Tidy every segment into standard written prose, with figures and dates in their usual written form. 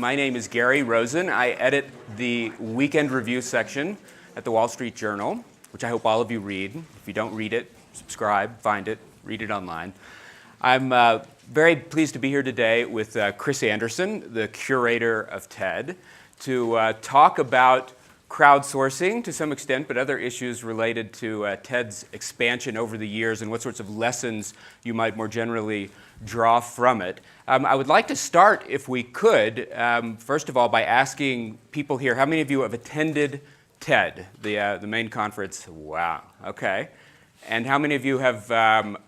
My name is Gary Rosen. I edit the weekend review section at the Wall Street Journal, which I hope all of you read. If you don't read it, subscribe, find it, read it online. I'm very pleased to be here today with Chris Anderson, the curator of TED, to talk about crowdsourcing to some extent, but other issues related to TED's expansion over the years and what sorts of lessons you might more generally draw from it. I would like to start, if we could, first of all, by asking people here, how many of you have attended TED, the main conference? Wow, okay. And how many of you have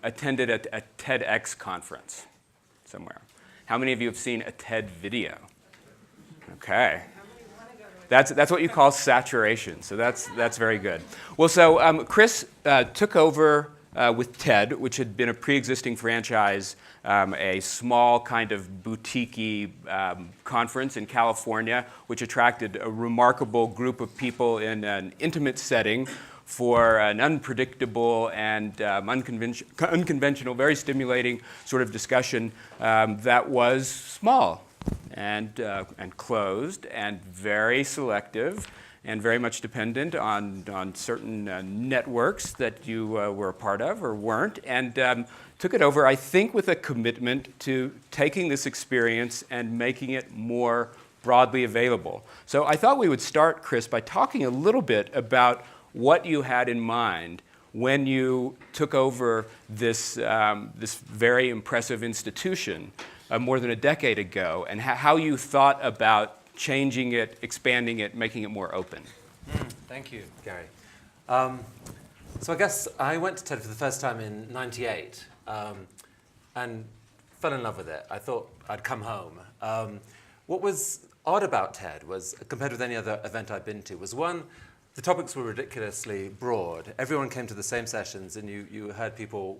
attended a TEDx conference somewhere? How many of you have seen a TED video? Okay. That's what you call saturation, so that's very good. Well, so Chris took over with TED, which had been a pre-existing franchise, a small kind of boutique-y conference in California, which attracted a remarkable group of people in an intimate setting for an unpredictable and unconventional, very stimulating sort of discussion that was small and closed and very selective and very much dependent on certain networks that you were a part of or weren't, and took it over, I think, with a commitment to taking this experience and making it more broadly available. So I thought we would start, Chris, by talking a little bit about what you had in mind when you took over this very impressive institution more than a decade ago, and how you thought about changing it, expanding it, making it more open. Thank you, Gary. So I guess I went to TED for the first time in '98 and fell in love with it. I thought I'd come home. What was odd about TED was, compared with any other event I'd been to, was one, the topics were ridiculously broad. Everyone came to the same sessions, and you heard people,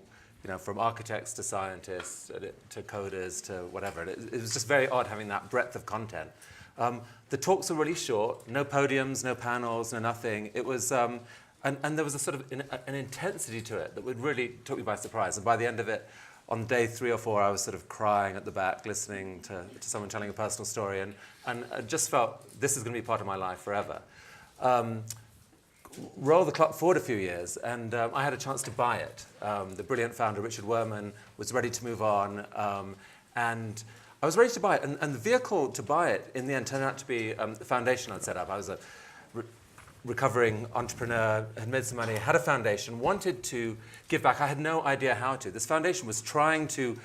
from architects to scientists to coders to whatever. It was just very odd having that breadth of content. The talks were really short, no podiums, no panels, no nothing. It was, and there was a sort of an intensity to it that would really took me by surprise. And by the end of it, on day 3 or 4, I was sort of crying at the back, listening to someone telling a personal story, and I just felt this is going to be part of my life forever. Roll the clock forward a few years, and I had a chance to buy it. The brilliant founder, Richard Wurman, was ready to move on, and I was ready to buy it. And the vehicle to buy it, in the end, turned out to be the foundation I'd set up. I was a recovering entrepreneur, had made some money, had a foundation, wanted to give back. I had no idea how to. This foundation was trying to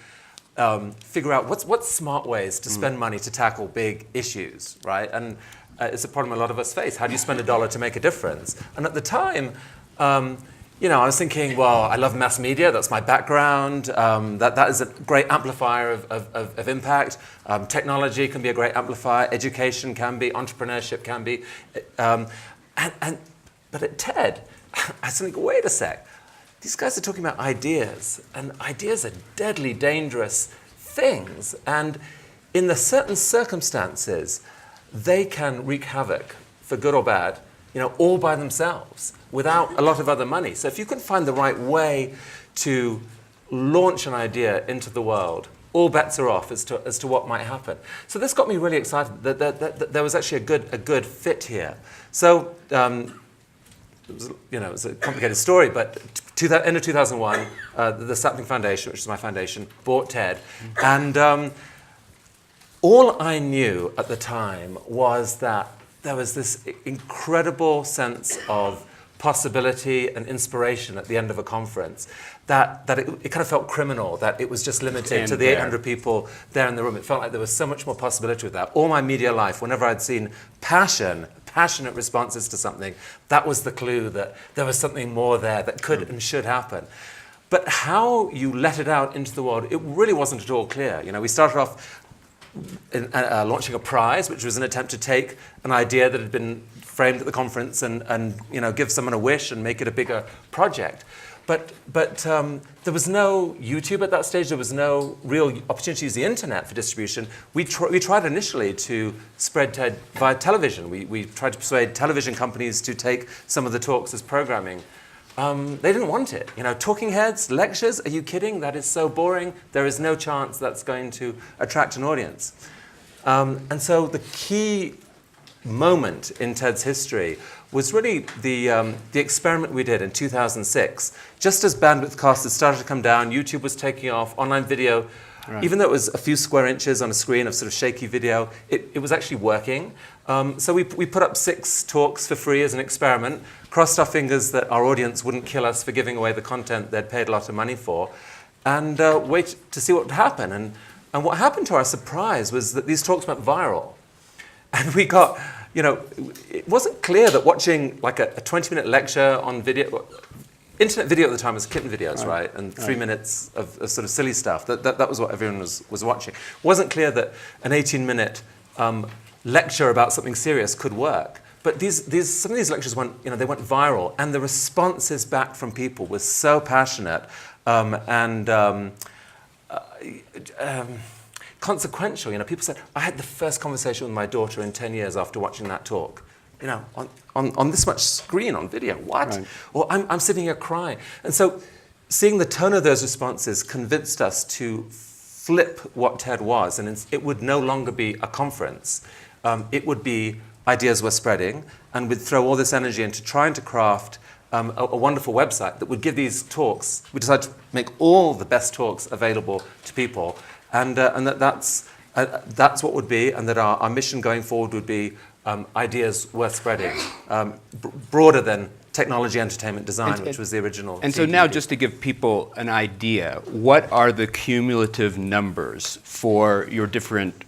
figure out what's smart ways to spend money to tackle big issues, right? And it's a problem a lot of us face. How do you spend $1 to make a difference? And at the time, I was thinking, well, I love mass media. That's my background. That is a great amplifier of impact. Technology can be a great amplifier. Education can be. Entrepreneurship can be. But at TED, I suddenly go, wait a sec. These guys are talking about ideas, and ideas are deadly dangerous things. And in the certain circumstances, they can wreak havoc, for good or bad, all by themselves, without a lot of other money. So if you can find the right way to launch an idea into the world, all bets are off as to what might happen. So this got me really excited that there was actually a good fit here. So it was a complicated story, but end of 2001, the Sapling Foundation, which is my foundation, bought TED, and all I knew at the time was that there was this incredible sense of possibility and inspiration at the end of a conference that it kind of felt criminal that it was just limited to the 800 people there in the room. It felt like there was so much more possibility with that. All my media life, whenever I'd seen passionate responses to something, that was the clue that there was something more there that could and should happen. But how you let it out into the world, it really wasn't at all clear. We started off launching a prize, which was an attempt to take an idea that had been framed at the conference and give someone a wish and make it a bigger project. But there was no YouTube at that stage. There was no real opportunity to use the internet for distribution. We tried initially to spread TED via television. We tried to persuade television companies to take some of the talks as programming. They didn't want it. Talking heads, lectures, are you kidding? That is so boring. There is no chance that's going to attract an audience. And so the key moment in TED's history was really the experiment we did in 2006. Just as bandwidth costs had started to come down, YouTube was taking off, online video, even though it was a few square inches on a screen of sort of shaky video, it was actually working. So we put up 6 talks for free as an experiment, crossed our fingers that our audience wouldn't kill us for giving away the content they'd paid a lot of money for, and wait to see what would happen. And what happened, to our surprise, was that these talks went viral. And we got, it wasn't clear that watching like a 20-minute lecture on video, internet video at the time was kitten videos, right? And 3 minutes of sort of silly stuff. That was what everyone was watching. It wasn't clear that an 18-minute lecture about something serious could work. But some of these lectures went, they went viral, and the responses back from people were so passionate consequential. People said, I had the first conversation with my daughter in 10 years after watching that talk. On this much screen, on video, what? Right. Or I'm sitting here crying. And so seeing the tone of those responses convinced us to flip what TED was, and it would no longer be a conference. It would be ideas were spreading, and we'd throw all this energy into trying to craft a wonderful website that would give these talks. We decided to make all the best talks available to people, and that's what would be, and that our mission going forward would be ideas worth spreading, broader than technology, entertainment, design, which was the original. And so now, just to give people an idea, what are the cumulative numbers for your different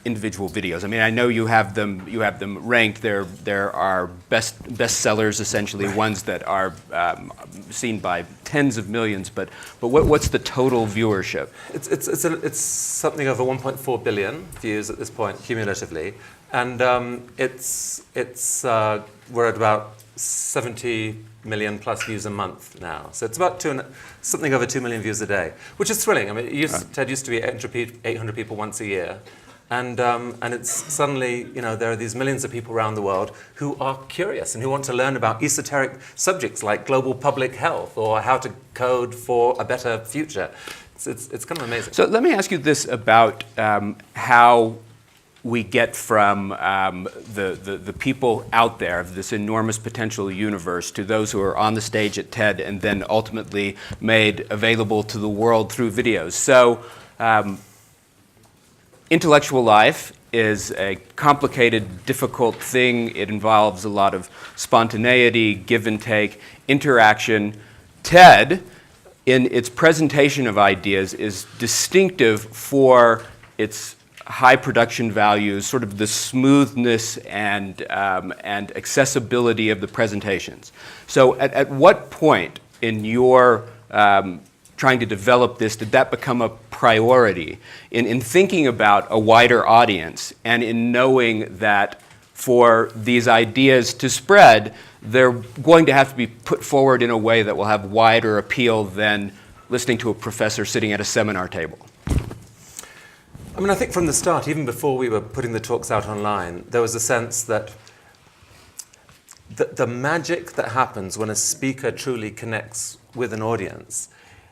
individual videos? I mean, I know you have them ranked. There are bestsellers, essentially, ones that are seen by tens of millions. But what's the total viewership? It's something over 1.4 billion views at this point cumulatively, and we're at about 70 million plus views a month now. So it's about something over 2 million views a day, which is thrilling. I mean, TED used to be 800 people once a year. And it's suddenly, there are these millions of people around the world who are curious and who want to learn about esoteric subjects like global public health or how to code for a better future. It's kind of amazing. So let me ask you this about how we get from the people out there of this enormous potential universe to those who are on the stage at TED and then ultimately made available to the world through videos. So. Intellectual life is a complicated, difficult thing. It involves a lot of spontaneity, give and take, interaction. TED, in its presentation of ideas, is distinctive for its high production values, sort of the smoothness and accessibility of the presentations. So at what point in your trying to develop this, did that become a priority in thinking about a wider audience and in knowing that for these ideas to spread, they're going to have to be put forward in a way that will have wider appeal than listening to a professor sitting at a seminar table? I mean, I think from the start, even before we were putting the talks out online, there was a sense that the magic that happens when a speaker truly connects with an audience,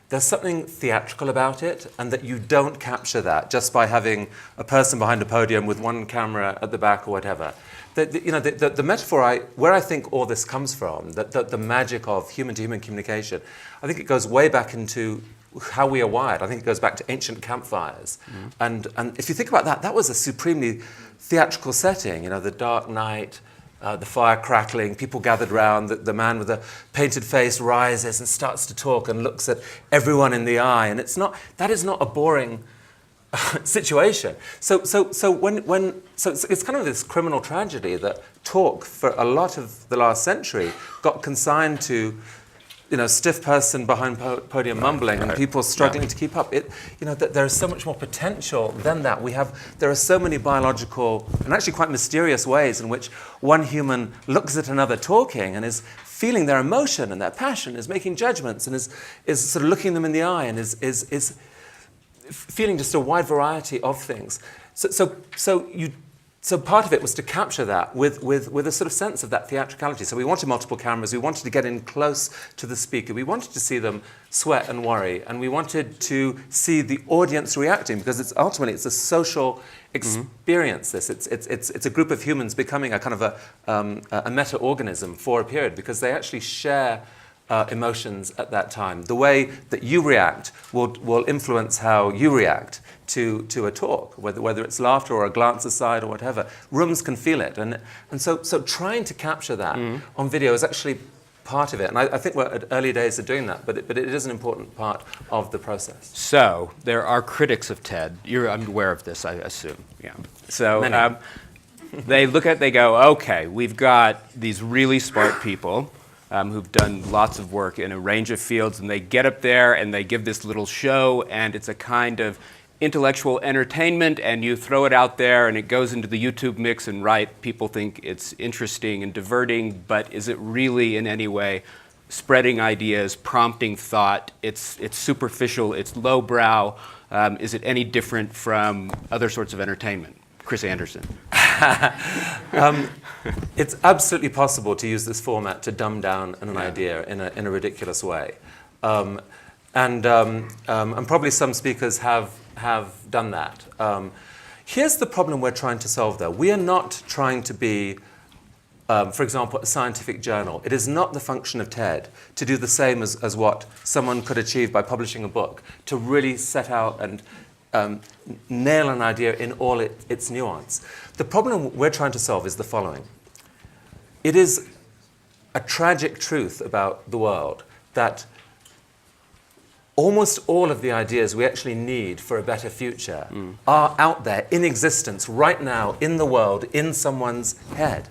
there's something theatrical about it, and that you don't capture that just by having a person behind a podium with one camera at the back or whatever. The metaphor, where I think all this comes from, the magic of human-to-human communication, I think it goes way back into how we are wired. I think it goes back to ancient campfires. Mm. And if you think about that, that was a supremely theatrical setting, the dark night, the fire crackling, people gathered around, the man with the painted face rises and starts to talk and looks at everyone in the eye. And that is not a boring situation. So it's kind of this criminal tragedy that talk for a lot of the last century got consigned to stiff person behind podium mumbling and people struggling to keep up. There is so much more potential than that. There are so many biological and actually quite mysterious ways in which one human looks at another talking and is feeling their emotion and their passion, is making judgments and is sort of looking them in the eye and is feeling just a wide variety of things. So So part of it was to capture that with a sort of sense of that theatricality. So we wanted multiple cameras. We wanted to get in close to the speaker. We wanted to see them sweat and worry. And we wanted to see the audience reacting, because ultimately it's a social experience. It's a group of humans becoming a kind of a meta-organism for a period, because they actually share emotions at that time. The way that you react will influence how you react to a talk, whether it's laughter or a glance aside or whatever. Rooms can feel it. And so trying to capture that on video is actually part of it. And I think we're at early days of doing that, but it is an important part of the process. So there are critics of TED. I'm aware of this, I assume. Yeah. So they go, okay, we've got these really smart people who've done lots of work in a range of fields, and they get up there and they give this little show, and it's a kind of intellectual entertainment, and you throw it out there and it goes into the YouTube mix, and people think it's interesting and diverting, but is it really in any way spreading ideas, prompting thought? It's superficial, it's lowbrow. Is it any different from other sorts of entertainment? Chris Anderson. It's absolutely possible to use this format to dumb down an idea in a ridiculous way. And probably some speakers have done that. Here's the problem we're trying to solve, though. We are not trying to be, for example, a scientific journal. It is not the function of TED to do the same as what someone could achieve by publishing a book, to really set out and nail an idea in all its nuance. The problem we're trying to solve is the following. It is a tragic truth about the world that almost all of the ideas we actually need for a better future are out there in existence right now in the world, in someone's head.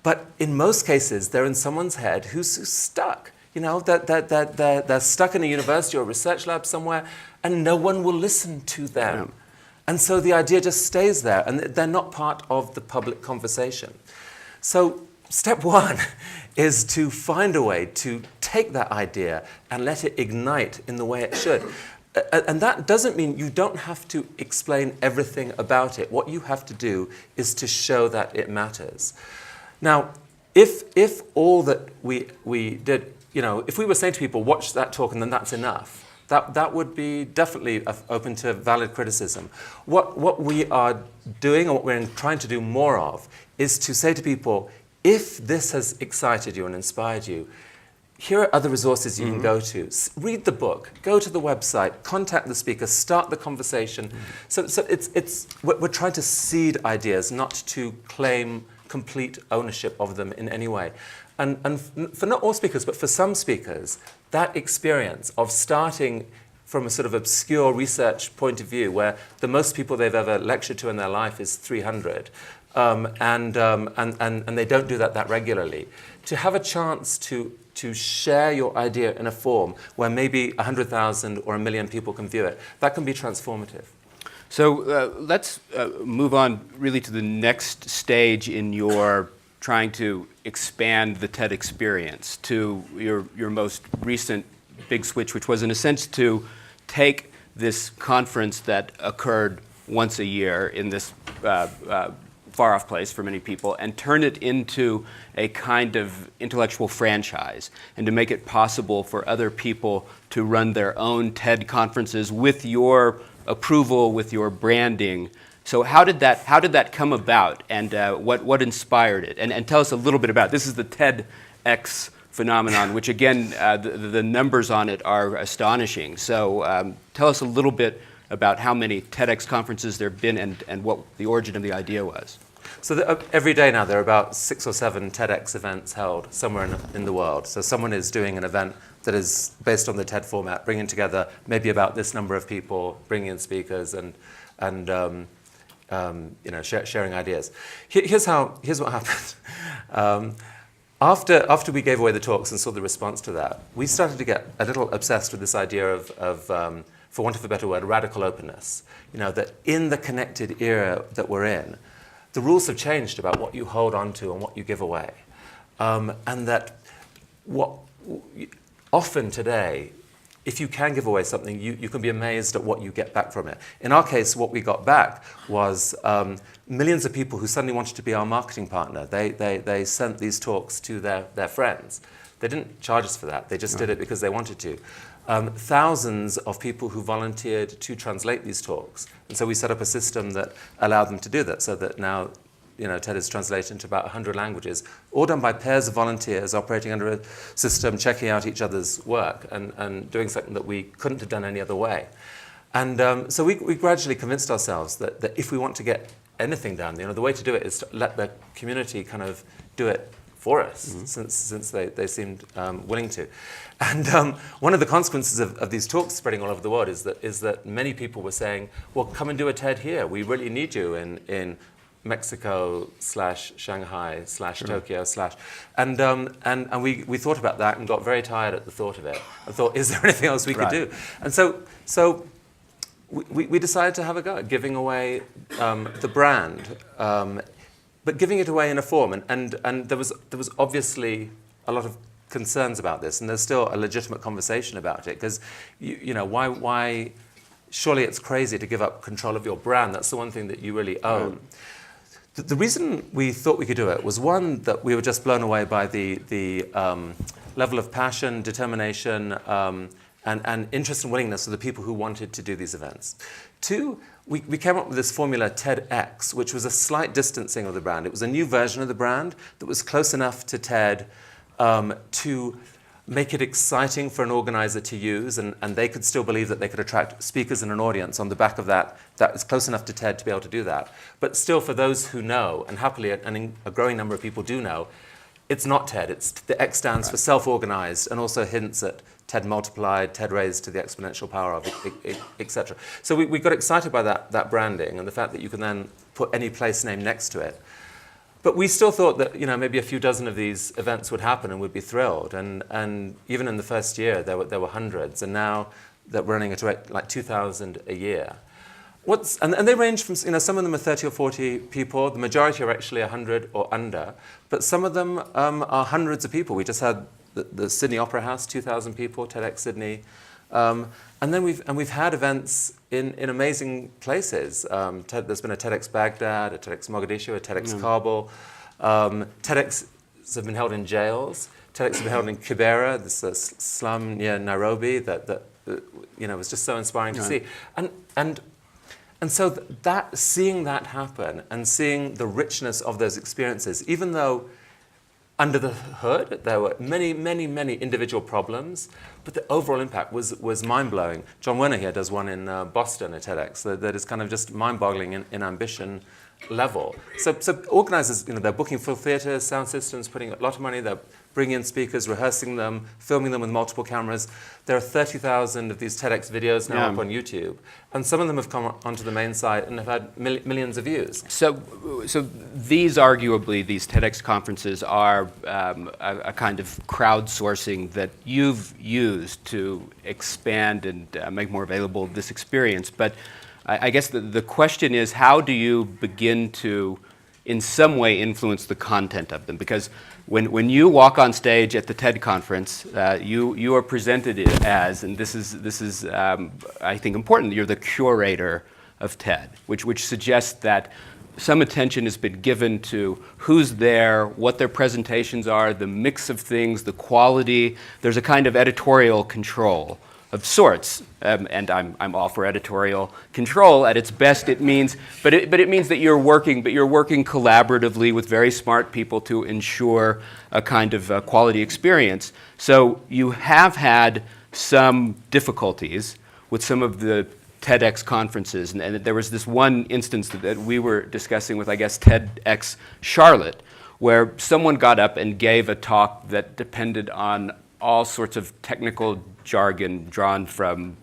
But in most cases, they're in someone's head who's stuck. You know, they're stuck in a university or a research lab somewhere, and no one will listen to them. Yeah. And so the idea just stays there, and they're not part of the public conversation. So step one is to find a way to take that idea and let it ignite in the way it should. And that doesn't mean you don't have to explain everything about it. What you have to do is to show that it matters. Now, if all that we did, you know, if we were saying to people, watch that talk and then that's enough, that would be definitely open to valid criticism. What we are doing, and what we're trying to do more of, is to say to people, if this has excited you and inspired you, here are other resources you can go to. Read the book, go to the website, contact the speaker, start the conversation. So we're trying to seed ideas, not to claim complete ownership of them in any way. And for not all speakers, but for some speakers, that experience of starting from a sort of obscure research point of view, where the most people they've ever lectured to in their life is 300, and they don't do that regularly, to have a chance to share your idea in a form where maybe 100,000 or 1 million people can view it, that can be transformative. So let's move on really to the next stage in your trying to expand the TED experience, to your most recent big switch, which was in a sense to take this conference that occurred once a year in this far-off place for many people and turn it into a kind of intellectual franchise, and to make it possible for other people to run their own TED conferences with your approval, with your branding. So how did that come about, and what inspired it? And tell us a little bit about it. This is the TEDx phenomenon, which again, the numbers on it are astonishing. So tell us a little bit about how many TEDx conferences there have been and what the origin of the idea was. So every day now there are about 6 or 7 TEDx events held somewhere in the world. So someone is doing an event that is based on the TED format, bringing together maybe about this number of people, bringing in speakers and sharing ideas. Here's what happened. After we gave away the talks and saw the response to that, we started to get a little obsessed with this idea of for want of a better word, radical openness. You know, that in the connected era that we're in, the rules have changed about what you hold on to and what you give away. And that often today, if you can give away something, you can be amazed at what you get back from it. In our case, what we got back was millions of people who suddenly wanted to be our marketing partner. They sent these talks to their friends. They didn't charge us for that. They just did it because they wanted to. Thousands of people who volunteered to translate these talks. And so we set up a system that allowed them to do that, so that now TED is translated into about 100 languages, all done by pairs of volunteers operating under a system, checking out each other's work and doing something that we couldn't have done any other way. And so we gradually convinced ourselves that if we want to get anything done, the way to do it is to let the community kind of do it for us, since they seemed willing to. And one of the consequences of these talks spreading all over the world is that many people were saying, well, come and do a TED here. We really need you in Mexico / Shanghai / Tokyo / and we thought about that and got very tired at the thought of it. I thought, is there anything else we could do? And so we decided to have a go at giving away the brand, but giving it away in a form. And there was obviously a lot of concerns about this, and there's still a legitimate conversation about it, because why surely it's crazy to give up control of your brand. That's the one thing that you really own. The reason we thought we could do it was, one, that we were just blown away by the level of passion, determination, and interest and willingness of the people who wanted to do these events. Two, we came up with this formula TEDx, which was a slight distancing of the brand. It was a new version of the brand that was close enough to TED to make it exciting for an organizer to use, and they could still believe that they could attract speakers and an audience on the back of that. That is close enough to TED to be able to do that. But still, for those who know, and happily a growing number of people do know, it's not TED. The X stands for self-organized, and also hints at TED multiplied, TED raised to the exponential power of, etc. So we got excited by that branding and the fact that you can then put any place name next to it. But we still thought that maybe a few dozen of these events would happen and we'd be thrilled. And even in the first year, there were hundreds. And now that we're running at like 2,000 a year. And they range from, some of them are 30 or 40 people. The majority are actually 100 or under. But some of them are hundreds of people. We just had the Sydney Opera House, 2,000 people, TEDx Sydney. And then we've had events in amazing places. There's been a TEDx Baghdad, a TEDx Mogadishu, a TEDx Kabul. TEDx have been held in jails. TEDx have been held in Kibera, this slum near Nairobi that was just so inspiring to see. And so seeing that happen and seeing the richness of those experiences, even though under the hood there were many, many, many individual problems, but the overall impact was mind-blowing. John Werner here does one in Boston at TEDx that is kind of just mind-boggling in ambition level. So organizers, they're booking full theaters, sound systems, putting a lot of money, they're bringing in speakers, rehearsing them, filming them with multiple cameras. There are 30,000 of these TEDx videos now up on YouTube, and some of them have come onto the main site and have had millions of views. So these TEDx conferences are a kind of crowdsourcing that you've used to expand and make more available this experience. But I guess the question is, how do you begin to, in some way, influence the content of them? Because when you walk on stage at the TED conference, you are presented as, and this is I think important, you're the curator of TED, which suggests that some attention has been given to who's there, what their presentations are, the mix of things, the quality. There's a kind of editorial control of sorts, and I'm all for editorial control at its best. It means, but it means that you're working collaboratively with very smart people to ensure a kind of quality experience. So you have had some difficulties with some of the TEDx conferences, and there was this one instance that we were discussing with, I guess, TEDx Charlotte, where someone got up and gave a talk that depended on all sorts of technical jargon drawn from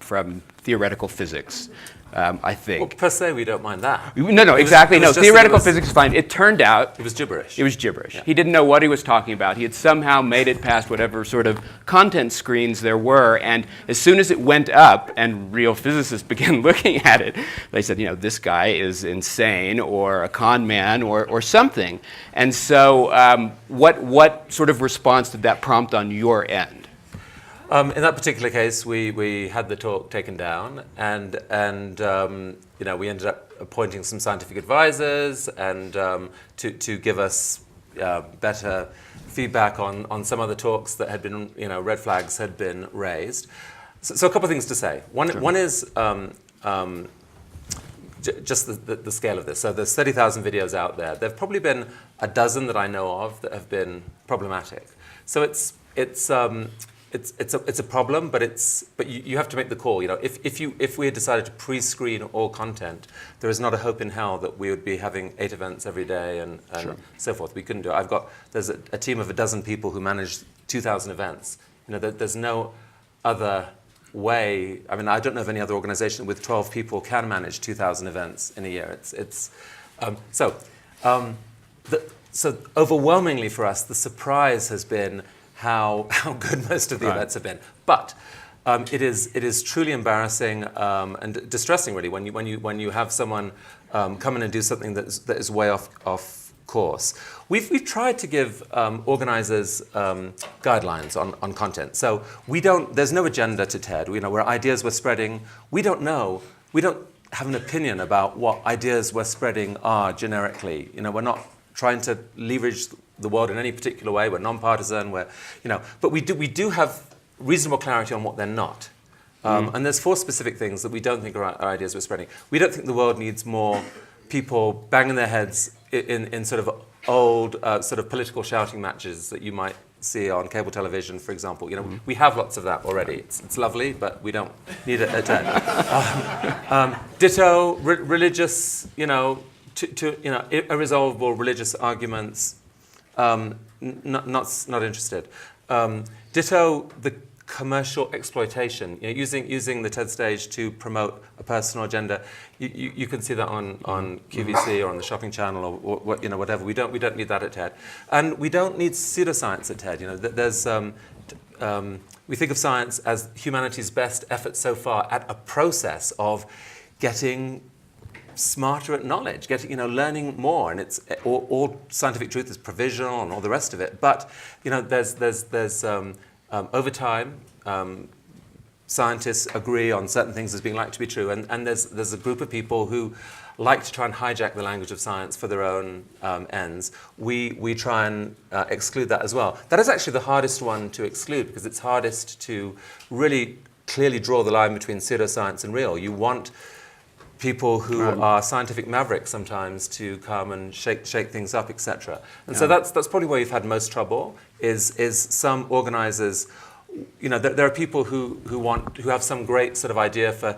theoretical physics, I think. Well, per se, we don't mind that. No, exactly. No, theoretical physics is fine. It turned out it was gibberish. It was gibberish. Yeah. He didn't know what he was talking about. He had somehow made it past whatever sort of content screens there were, and as soon as it went up and real physicists began looking at it, they said, this guy is insane or a con man or something. And so what sort of response did that prompt on your end? In that particular case, we had the talk taken down, and we ended up appointing some scientific advisors and to give us better feedback on some other talks that had been, red flags had been raised. So a couple of things to say. One is just the scale of this. So there's 30,000 videos out there. There have probably been a dozen that I know of that have been problematic. So it's a problem, but you have to make the call. If we had decided to pre-screen all content, there is not a hope in hell that we would be having 8 events every day and so forth. We couldn't do it. There's a team of a dozen people who manage 2,000 events. There's no other way. I mean, I don't know of any other organization with 12 people can manage 2,000 events in a year. So overwhelmingly for us, the surprise has been how good most of the events have been. But it is truly embarrassing and distressing, really, when you have someone come in and do something that is way off course. We've tried to give organizers guidelines on content. So there's no agenda to TED. Where ideas we're spreading, we don't have an opinion about what ideas we're spreading are generically. We're not trying to leverage the world in any particular way. We're non-partisan. But we do have reasonable clarity on what they're not. And there's 4 specific things that we don't think are ideas we're spreading. We don't think the world needs more people banging their heads in sort of old sort of political shouting matches that you might see on cable television, for example. We have lots of that already. It's lovely, but we don't need it at TED. Ditto religious, irresolvable religious arguments. Not interested. Ditto the commercial exploitation, using the TED stage to promote a personal agenda. You can see that on QVC or on the Shopping Channel or whatever. We don't need that at TED, and we don't need pseudoscience at TED. There's we think of science as humanity's best effort so far at a process of getting smarter at knowledge, learning more, and it's all scientific truth is provisional and all the rest of it. But there's over time, scientists agree on certain things as being likely to be true, and there's a group of people who like to try and hijack the language of science for their own ends. We try and exclude that as well. That is actually the hardest one to exclude because it's hardest to really clearly draw the line between pseudoscience and real. You want people who are scientific mavericks sometimes to come and shake things up, etc. And so that's probably where you've had most trouble. Is some organizers, there are people who have some great sort of idea for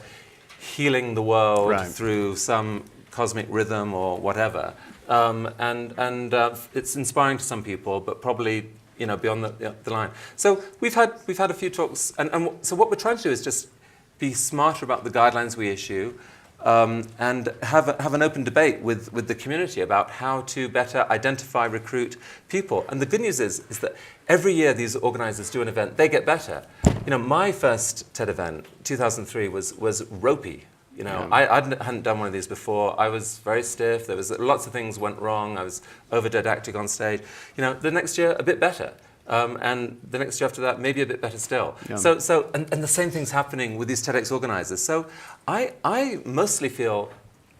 healing the world through some cosmic rhythm or whatever, and it's inspiring to some people, but probably beyond the line. So we've had a few talks, and so what we're trying to do is just be smarter about the guidelines we issue. And have an open debate with the community about how to better identify, recruit people. And the good news is that every year these organizers do an event, they get better. My first TED event, 2003, was ropey. I hadn't done one of these before. I was very stiff. There was lots of things went wrong. I was over-didactic on stage. The next year, a bit better. And the next year after that, maybe a bit better still. Yeah. So the same thing's happening with these TEDx organizers. So I mostly feel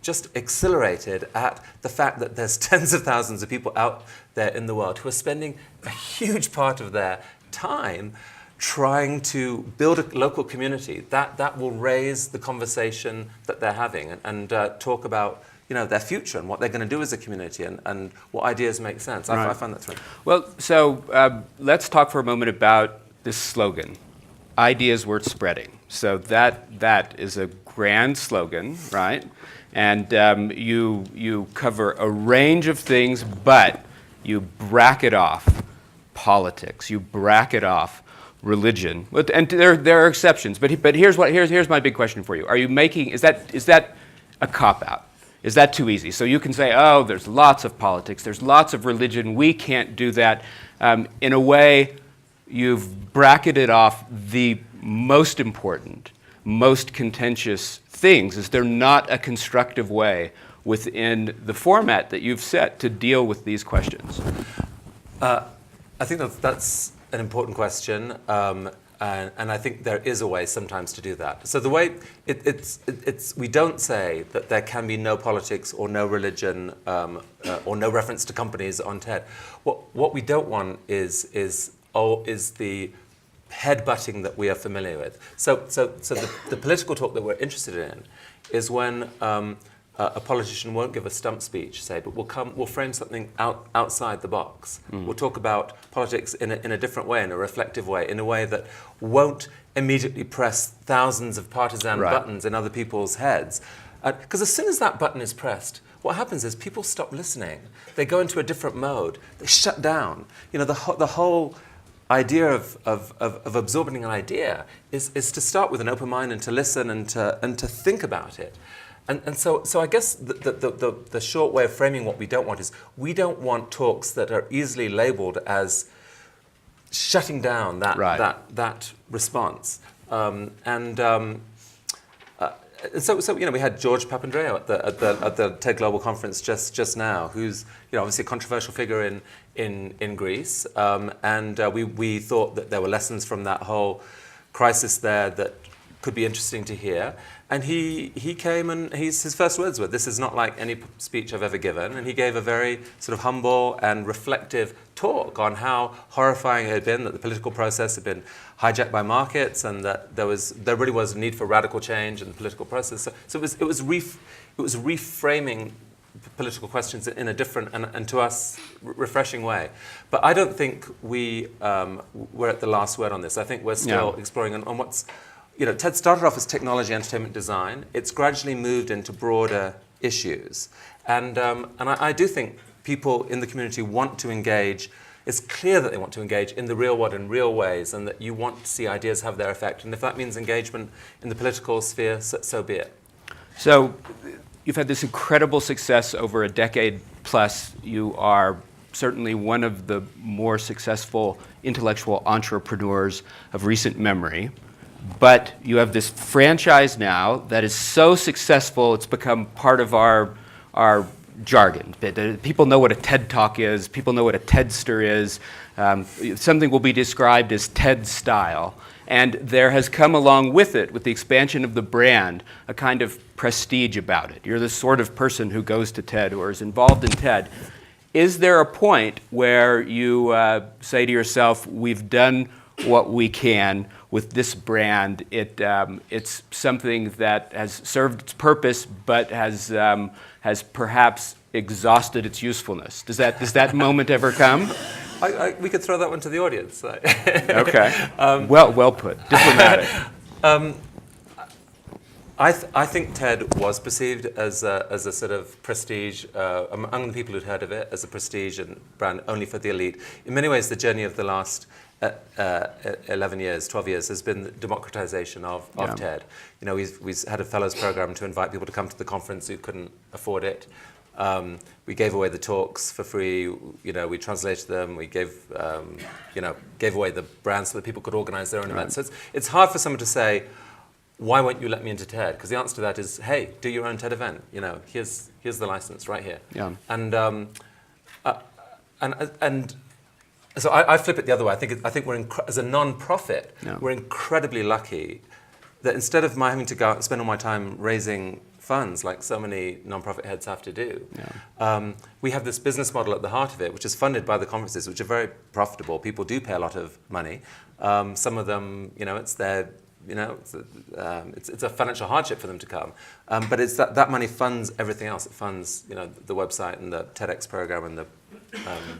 just exhilarated at the fact that there's tens of thousands of people out there in the world who are spending a huge part of their time trying to build a local community that will raise the conversation that they're having and talk about their future and what they're going to do as a community and what ideas make sense. I find that thrilling. Well, so let's talk for a moment about this slogan, ideas worth spreading. So that is a grand slogan, right? And you cover a range of things, but you bracket off politics, you bracket off religion, and there are exceptions. But here's my big question for you: are you making is that a cop-out? Is that too easy? So you can say, oh, there's lots of politics, there's lots of religion, we can't do that. In a way, you've bracketed off the most important, most contentious things. Is there not a constructive way within the format that you've set to deal with these questions? I think that's an important question. And I think there is a way sometimes to do that. So the way we don't say that there can be no politics or no religion or no reference to companies on TED. What we don't want is the headbutting that we are familiar with. So the political talk that we're interested in is when a politician won't give a stump speech, say, but we'll frame something outside the box. We'll talk about politics in a different way, in a reflective way, in a way that won't immediately press thousands of partisan buttons in other people's heads. Because as soon as that button is pressed, what happens is people stop listening. They go into a different mode. They shut down. The whole idea of absorbing an idea is to start with an open mind and to listen and to think about it. And so I guess the short way of framing what we don't want is we don't want talks that are easily labeled as shutting down that response. So we had George Papandreou at the TED Global Conference just now, who's obviously a controversial figure in Greece, and we thought that there were lessons from that whole crisis there that could be interesting to hear. And he came and his first words were, "This is not like any speech I've ever given." And he gave a very sort of humble and reflective talk on how horrifying it had been that the political process had been hijacked by markets, and that there really was a need for radical change in the political process. So it was reframing political questions in a different and to us refreshing way. But I don't think we're at the last word on this. I think we're still exploring on what's. TED started off as technology, entertainment, design. It's gradually moved into broader issues. And I do think people in the community want to engage. It's clear that they want to engage in the real world in real ways, and that you want to see ideas have their effect. And if that means engagement in the political sphere, so be it. So you've had this incredible success over a decade plus. You are certainly one of the more successful intellectual entrepreneurs of recent memory. But you have this franchise now that is so successful, it's become part of our jargon. People know what a TED Talk is. People know what a TEDster is. Something will be described as TED style. And there has come along with it, with the expansion of the brand, a kind of prestige about it. You're the sort of person who goes to TED or is involved in TED. Is there a point where you say to yourself, we've done what we can with this brand? It's something that has served its purpose, but has perhaps exhausted its usefulness. Does that moment ever come? We could throw that one to the audience. Okay. Well put. Diplomatic. I think TED was perceived as a sort of prestige among the people who'd heard of it, as a prestige and brand only for the elite. In many ways, the journey of the last 11 years, 12 years has been the democratization of TED. We've had a fellows program to invite people to come to the conference who couldn't afford it. We gave away the talks for free. We translated them. We gave away the brands so that people could organize their own events. So it's hard for someone to say, why won't you let me into TED? Because the answer to that is, hey, do your own TED event. Here's the license right here. Yeah. And so I flip it the other way. I think we're as a non-profit, we're incredibly lucky that instead of my having to go out and spend all my time raising funds like so many non-profit heads have to do, we have this business model at the heart of it, which is funded by the conferences, which are very profitable. People do pay a lot of money. Some of them, it's their. It's a financial hardship for them to come, but it's that money funds everything else. It funds, the website and the TEDx program and the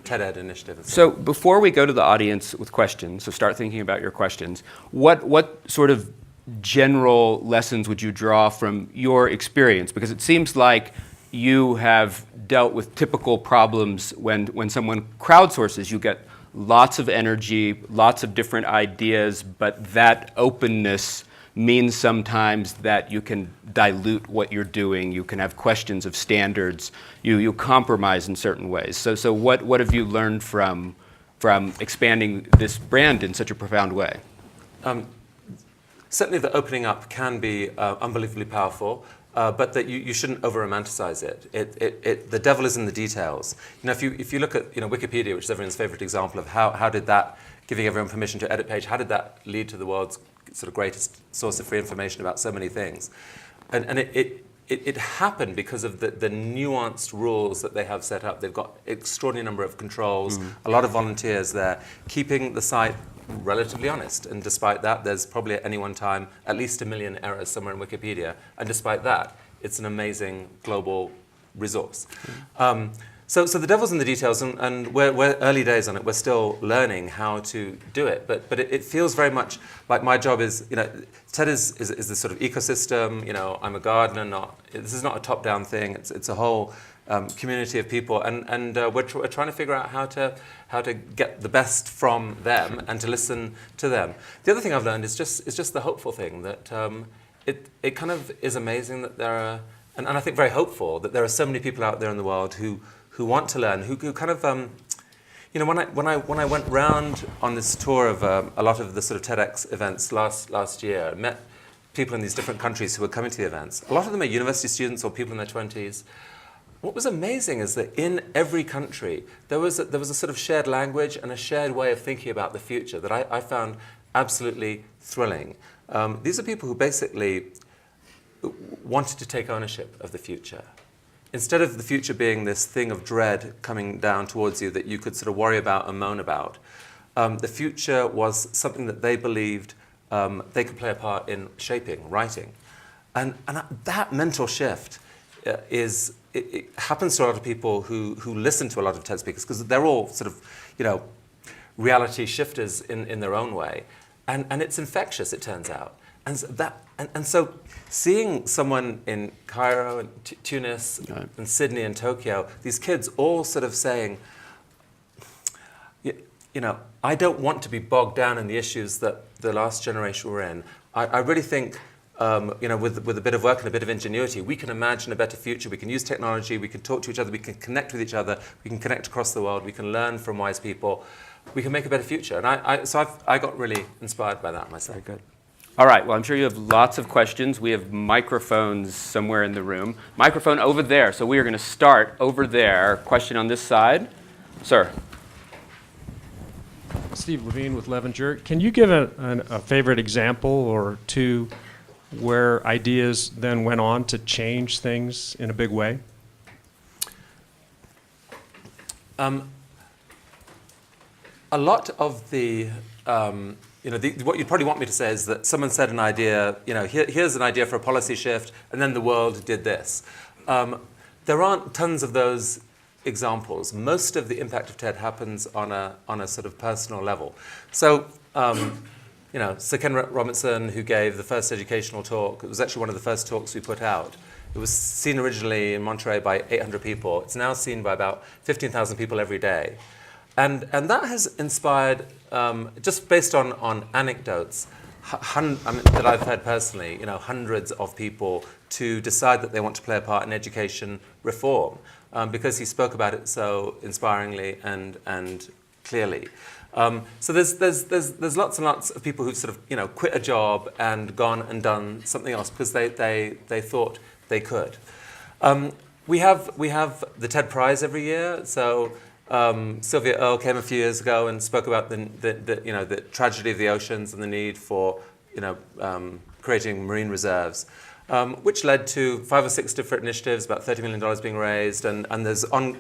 TED-Ed initiative. And so before we go to the audience with questions, so start thinking about your questions. What sort of general lessons would you draw from your experience? Because it seems like you have dealt with typical problems when someone crowdsources. You get lots of energy, lots of different ideas, but that openness means sometimes that you can dilute what you're doing. You can have questions of standards. You compromise in certain ways. So what have you learned from expanding this brand in such a profound way? Certainly the opening up can be unbelievably powerful. But that you shouldn't over-romanticize it. The devil is in the details. If you look at Wikipedia, which is everyone's favorite example of how did that giving everyone permission to edit page, how did that lead to the world's sort of greatest source of free information about so many things? And it happened because of the nuanced rules that they have set up. They've got extraordinary number of controls, a lot of volunteers there, keeping the site relatively honest. And despite that, there's probably at any one time at least 1 million errors somewhere in Wikipedia. And despite that, it's an amazing global resource. So the devil's in the details, and we're early days on it. We're still learning how to do it, but it feels very much like my job is, TED is this sort of ecosystem. I'm a gardener. This is not a top-down thing. It's a whole community of people, and we're trying to figure out how to get the best from them and to listen to them. The other thing I've learned is just the hopeful thing that it kind of is amazing that there are, and I think very hopeful that there are so many people out there in the world who want to learn, who kind of, when I went round on this tour of a lot of the sort of TEDx events last year, met people in these different countries who were coming to the events. A lot of them are university students or people in their 20s. What was amazing is that in every country there was a sort of shared language and a shared way of thinking about the future that I found absolutely thrilling. These are people who basically wanted to take ownership of the future. Instead of the future being this thing of dread coming down towards you that you could sort of worry about and moan about, the future was something that they believed they could play a part in shaping, writing. And that mental shift it happens to a lot of people who listen to a lot of TED speakers, because they're all sort of, reality shifters in their own way. And it's infectious, it turns out. And so seeing someone in Cairo and Tunis and Sydney and Tokyo, these kids all sort of saying, I don't want to be bogged down in the issues that the last generation were in. I really think, with a bit of work and a bit of ingenuity, we can imagine a better future. We can use technology, we can talk to each other, we can connect with each other, we can connect across the world, we can learn from wise people. We can make a better future. And I got really inspired by that myself. Very good. All right, well, I'm sure you have lots of questions. We have microphones somewhere in the room. Microphone over there. So we are going to start over there. Question on this side. Sir. Steve Levine with Levenger. Can you give a favorite example or two where ideas then went on to change things in a big way? A lot of what you'd probably want me to say is that someone said an idea, here's an idea for a policy shift, and then the world did this. There aren't tons of those examples. Most of the impact of TED happens on a sort of personal level. So, Sir Ken Robinson, who gave the first educational talk, it was actually one of the first talks we put out. It was seen originally in Monterey by 800 people. It's now seen by about 15,000 people every day. And that has inspired, just based on anecdotes, that I've heard personally, hundreds of people to decide that they want to play a part in education reform, because he spoke about it so inspiringly and clearly. So there's lots and lots of people who've sort of quit a job and gone and done something else because they thought they could. We have the TED Prize every year. So Sylvia Earle came a few years ago and spoke about the tragedy of the oceans and the need for creating marine reserves, which led to 5 or 6 different initiatives, about $30 million being raised, and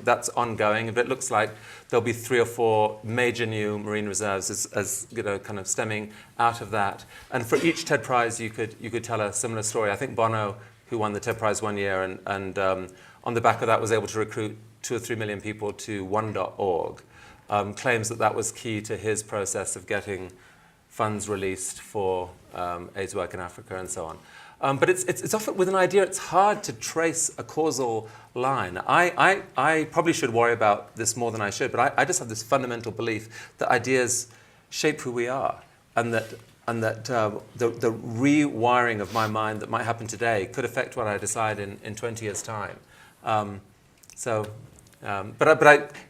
that's ongoing. But it looks like there'll be 3 or 4 major new marine reserves as kind of stemming out of that. And for each TED Prize, you could tell a similar story. I think Bono, who won the TED Prize one year, and on the back of that was able to recruit 2 or 3 million people to one.org, claims that was key to his process of getting funds released for AIDS work in Africa and so on. But it's often with an idea, it's hard to trace a causal line. I probably should worry about this more than I should, but I just have this fundamental belief that ideas shape who we are, and that the rewiring of my mind that might happen today could affect what I decide in 20 years' time. But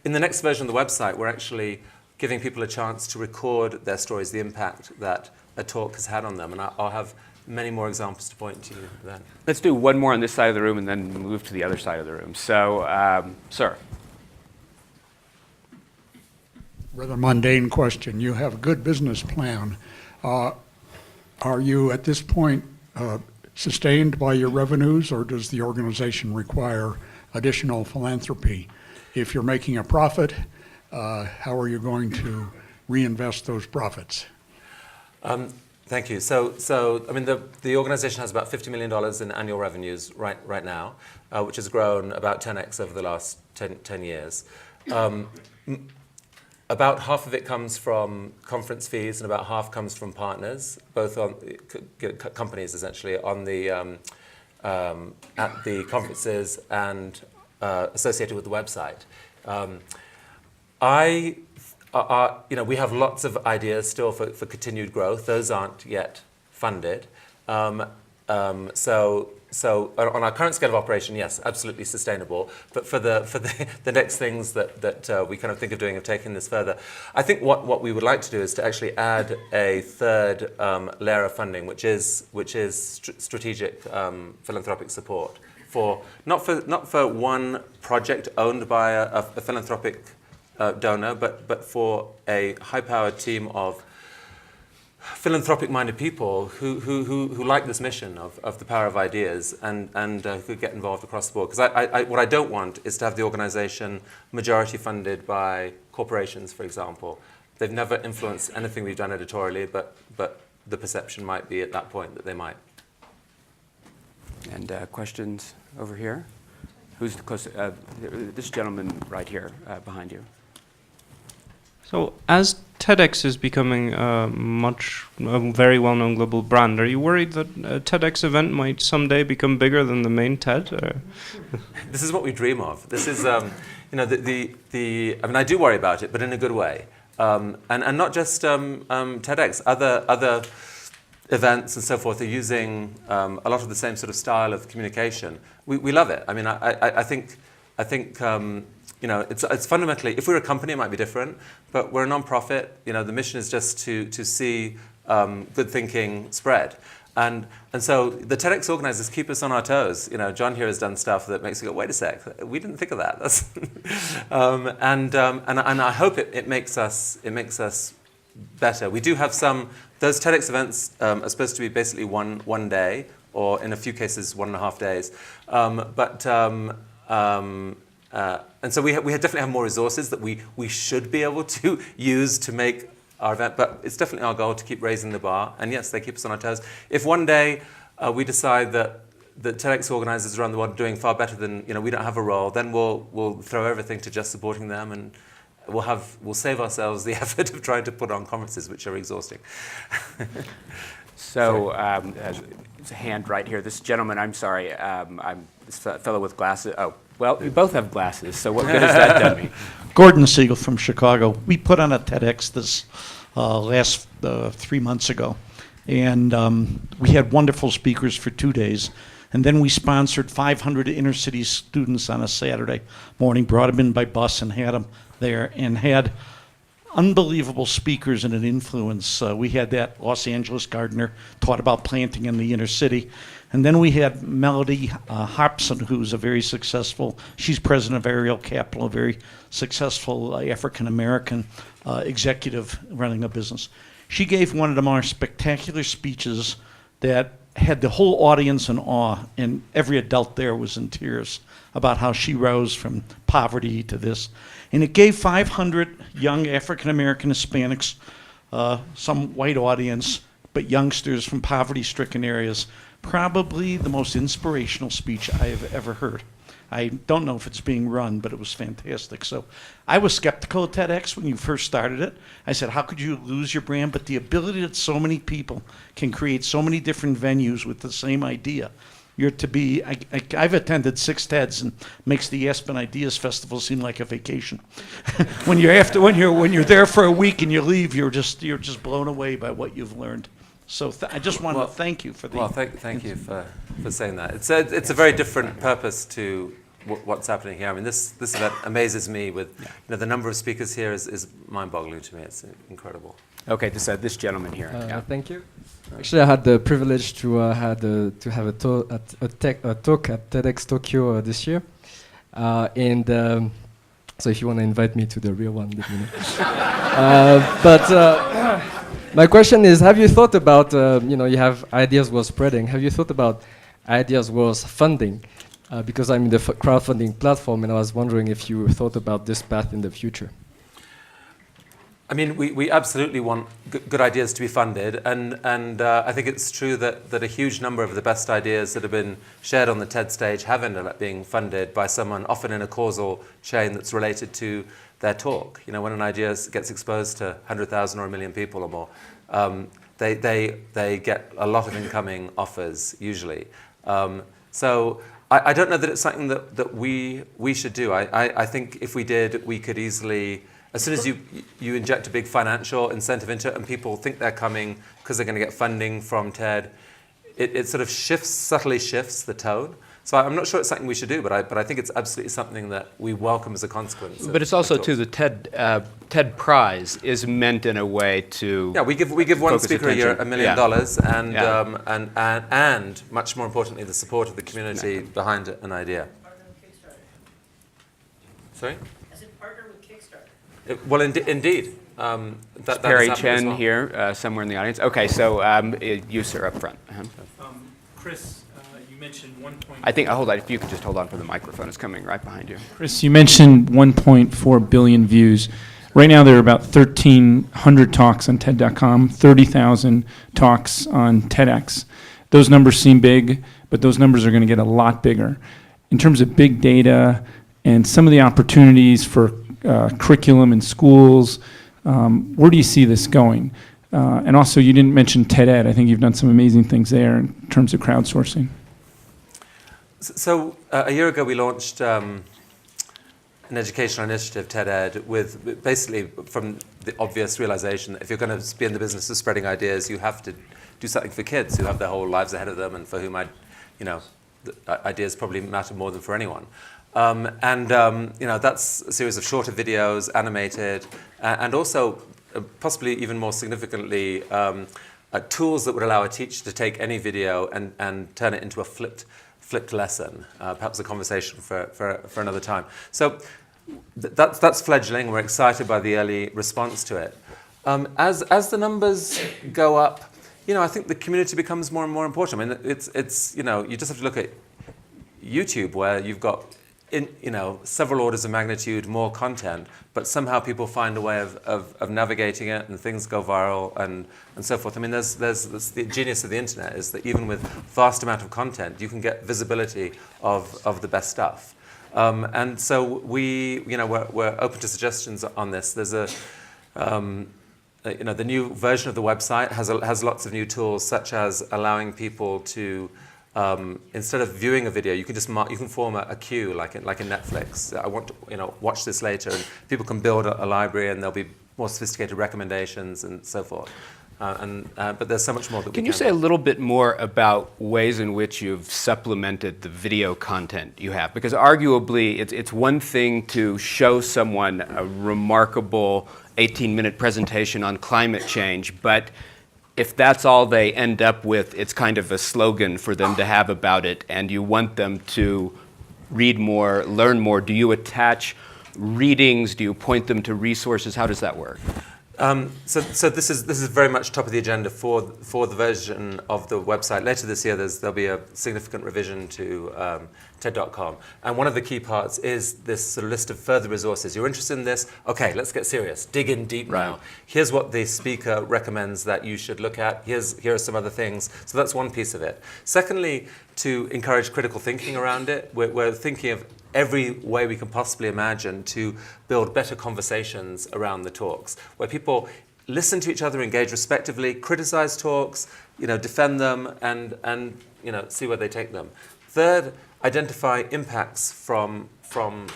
in the next version of the website, we're actually giving people a chance to record their stories, the impact that a talk has had on them. And I'll have many more examples to point to then. Let's do one more on this side of the room and then move to the other side of the room. So, sir. rather mundane question. You have a good business plan. Are you at this point sustained by your revenues, or does the organization require additional philanthropy? If you're making a profit, how are you going to reinvest those profits? Thank you. So I mean, the organization has about $50 million in annual revenues right now, which has grown about 10x over the last 10 years. About half of it comes from conference fees, and about half comes from partners, both on companies essentially on the at the conferences and associated with the website. We have lots of ideas still for continued growth. Those aren't yet funded. So on our current scale of operation, yes, absolutely sustainable. But for the next things that we kind of think of doing, of taking this further, I think what we would like to do is to actually add a third layer of funding, which is strategic philanthropic support for not for one project owned by a philanthropic donor, but for a high-powered team of philanthropic-minded people who like this mission of the power of ideas and who could get involved across the board. Because what I don't want is to have the organization majority funded by corporations, for example. They've never influenced anything we've done editorially, but the perception might be at that point that they might. And questions over here? Who's the closest? This gentleman right here behind you. So, as TEDx is becoming a very well-known global brand, are you worried that a TEDx event might someday become bigger than the main TED? This is what we dream of. This is, I mean, I do worry about it, but in a good way. And not just TEDx. Other events and so forth are using a lot of the same sort of style of communication. We love it. I mean, I think. It's fundamentally, if we were a company, it might be different, but we're a non-profit. The mission is just to see good thinking spread. And so the TEDx organizers keep us on our toes. John here has done stuff that makes you go, wait a sec, we didn't think of that. And I hope it makes us better. We do have those TEDx events are supposed to be basically one day, or in a few cases 1.5 days. And so we definitely have more resources that we should be able to use to make our event, but it's definitely our goal to keep raising the bar. And yes, they keep us on our toes. If one day we decide that the TEDx organizers around the world are doing far better than, we don't have a role, then we'll throw everything to just supporting them, and we'll save ourselves the effort of trying to put on conferences, which are exhausting. So, there's a hand right here. This gentleman, I'm sorry, I'm this fellow with glasses. Oh, well, we both have glasses, so what good has that done me? Gordon Siegel from Chicago. We put on a TEDx this last 3 months ago, and we had wonderful speakers for 2 days. And then we sponsored 500 inner city students on a Saturday morning, brought them in by bus and had them there, and had unbelievable speakers and an influence. We had that Los Angeles gardener taught about planting in the inner city. And then we had Melody Hobson, who's a very successful, she's president of Ariel Capital, a very successful African-American executive running a business. She gave one of the more spectacular speeches that had the whole audience in awe, and every adult there was in tears about how she rose from poverty to this. And it gave 500 young African-American Hispanics, some white audience, but youngsters from poverty-stricken areas, probably the most inspirational speech I have ever heard. I don't know if it's being run, but it was fantastic. So I was skeptical of TEDx when you first started it. I said, how could you lose your brand? But the ability that so many people can create so many different venues with the same idea. I've attended 6 TEDs, and makes the Aspen Ideas Festival seem like a vacation. when you're there for a week and you leave, you're just blown away by what you've learned. So I just want to thank you for the. Well, thank you for saying that. It's a very different purpose to what's happening here. I mean, this event amazes me. With the number of speakers here is mind-boggling to me. It's incredible. Okay, this gentleman here. Thank you. Actually, I had the privilege to have a talk at TEDx Tokyo this year, and So if you want to invite me to the real one, let me know. My question is, have you thought about, you have ideas worth spreading. Have you thought about ideas worth funding? Because I'm in the crowdfunding platform, and I was wondering if you thought about this path in the future. I mean, we absolutely want good ideas to be funded, and I think it's true that a huge number of the best ideas that have been shared on the TED stage have ended up being funded by someone, often in a causal chain that's related to their talk. You know, when an idea gets exposed to 100,000 or 1 million people or more, they get a lot of incoming offers usually. So I don't know that it's something that we should do. I think if we did, we could easily. As soon as you inject a big financial incentive into it and people think they're coming because they're going to get funding from TED, it sort of subtly shifts the tone. So I'm not sure it's something we should do, but I think it's absolutely something that we welcome as a consequence. But it's also too the TED Prize is meant in a way to we give one speaker a year $1 million, Yeah. and much more importantly the support of the community behind an idea. Sorry. Well, indeed. That Perry has happened as Chen well. here, somewhere in the audience. Okay, so you, sir, up front. Chris, you mentioned 1.4. I think, hold on, if you could just hold on for the microphone. It's coming right behind you. Chris, you mentioned 1.4 billion views. Right now, there are about 1,300 talks on TED.com, 30,000 talks on TEDx. Those numbers seem big, but those numbers are going to get a lot bigger. In terms of big data and some of the opportunities for curriculum in schools, where do you see this going? And also, you didn't mention TED-Ed. I think you've done some amazing things there in terms of crowdsourcing. So a year ago, we launched an educational initiative, TED-Ed, with basically from the obvious realization that if you're going to be in the business of spreading ideas, you have to do something for kids who have their whole lives ahead of them and for whom ideas probably matter more than for anyone. That's a series of shorter videos, animated, and also possibly even more significantly, tools that would allow a teacher to take any video and turn it into a flipped lesson, perhaps a conversation for another time. So that's fledgling. We're excited by the early response to it. As the numbers go up, I think the community becomes more and more important. I mean, it's you just have to look at YouTube, where you've got several orders of magnitude more content, but somehow people find a way of navigating it, and things go viral and so forth. I mean, there's the genius of the internet is that even with vast amount of content, you can get visibility of the best stuff. And so we're open to suggestions on this. There's the new version of the website has lots of new tools, such as allowing people to instead of viewing a video, you can just you can form a queue like in Netflix. I want to watch this later, and people can build a library, and there'll be more sophisticated recommendations and so forth. But there's so much more that we can. Can you say a little bit more about ways in which you've supplemented the video content you have? Because arguably, it's one thing to show someone a remarkable 18-minute presentation on climate change, but if that's all they end up with, it's kind of a slogan for them to have about it, and you want them to read more, learn more. Do you attach readings? Do you point them to resources? How does that work? So this is very much top of the agenda for the version of the website. Later this year, there'll be a significant revision to TED.com. And one of the key parts is this sort of list of further resources. You're interested in this? Okay, let's get serious. Dig in deep now. Here's what the speaker recommends that you should look at. Here are some other things. So that's one piece of it. Secondly, to encourage critical thinking around it, we're thinking of every way we can possibly imagine to build better conversations around the talks, where people listen to each other, engage respectively, criticize talks, defend them, and see where they take them. Third, identify impacts from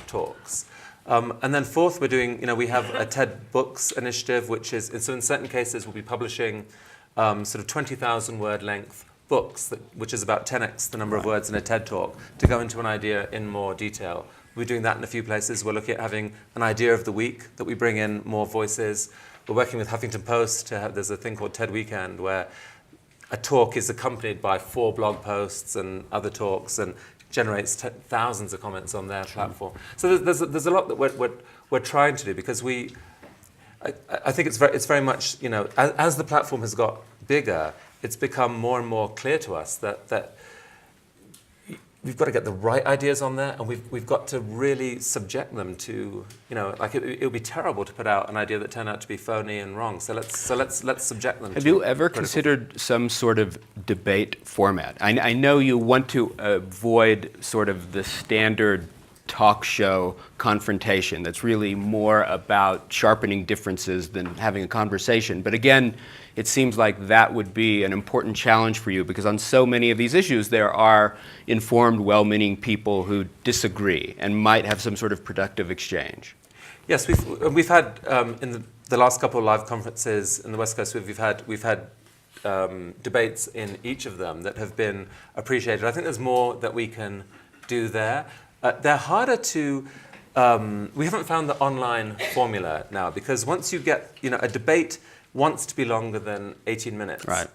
talks. And then fourth, we're doing, we have a TED Books initiative, which is, so in certain cases, we'll be publishing sort of 20,000 word length books, which is about 10x the number of words in a TED Talk, to go into an idea in more detail. We're doing that in a few places. We're looking at having an idea of the week that we bring in more voices. We're working with Huffington Post to have, there's a thing called TED Weekend, where a talk is accompanied by 4 blog posts and other talks, and generates thousands of comments on their platform. So there's a lot that we're trying to do, because I think it's very much, as the platform has got bigger, it's become more and more clear to us that we've got to get the right ideas on there, and we've got to really subject them to, like it would be terrible to put out an idea that turned out to be phony and wrong. So let's subject them. Have you ever considered some sort of debate format? I know you want to avoid sort of the standard talk show confrontation that's really more about sharpening differences than having a conversation. But again, it seems like that would be an important challenge for you, because on so many of these issues there are informed, well-meaning people who disagree and might have some sort of productive exchange. Yes, we've had in the last couple of live conferences in the West Coast, we've had debates in each of them that have been appreciated. I think there's more that we can do there. They're harder to, we haven't found the online formula now, because once you get, a debate wants to be longer than 18 minutes. Right.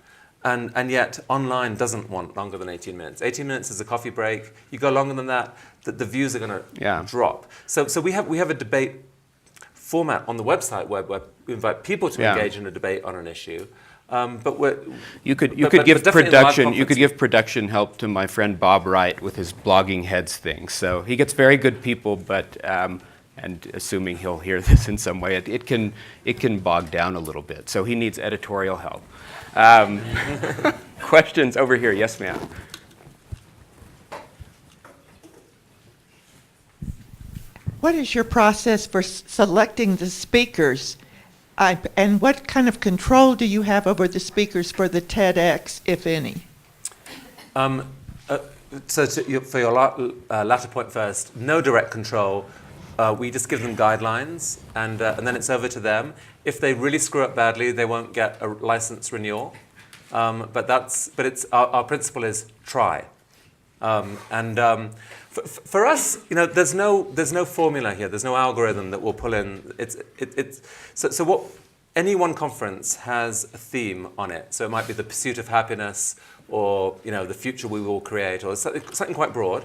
And yet online doesn't want longer than 18 minutes. 18 minutes is a coffee break. You go longer than that, the views are going to drop. So we have a debate format on the website where we invite people to engage in a debate on an issue. But you could give production help to my friend Bob Wright with his blogging heads thing. So he gets very good people, but and assuming he'll hear this in some way, it can bog down a little bit. So he needs editorial help. Questions over here? Yes, ma'am. What is your process for selecting the speakers? And what kind of control do you have over the speakers for the TEDx, if any? For your latter point first, no direct control. We just give them guidelines, and then it's over to them. If they really screw up badly, they won't get a license renewal. But it's our principle is try. For us, there's no formula here. There's no algorithm that will pull in. So what any one conference has a theme on it. So it might be the pursuit of happiness, or the future we will create, or something quite broad.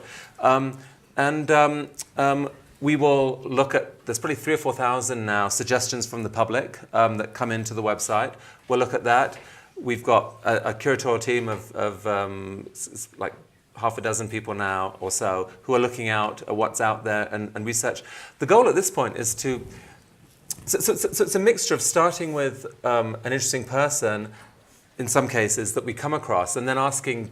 We will look at, there's probably 3,000 or 4,000 now suggestions from the public that come into the website. We'll look at that. We've got a curatorial team of like half a dozen people now or so who are looking out at what's out there and research. The goal at this point is to, so it's a mixture of starting with an interesting person, in some cases, that we come across, and then asking,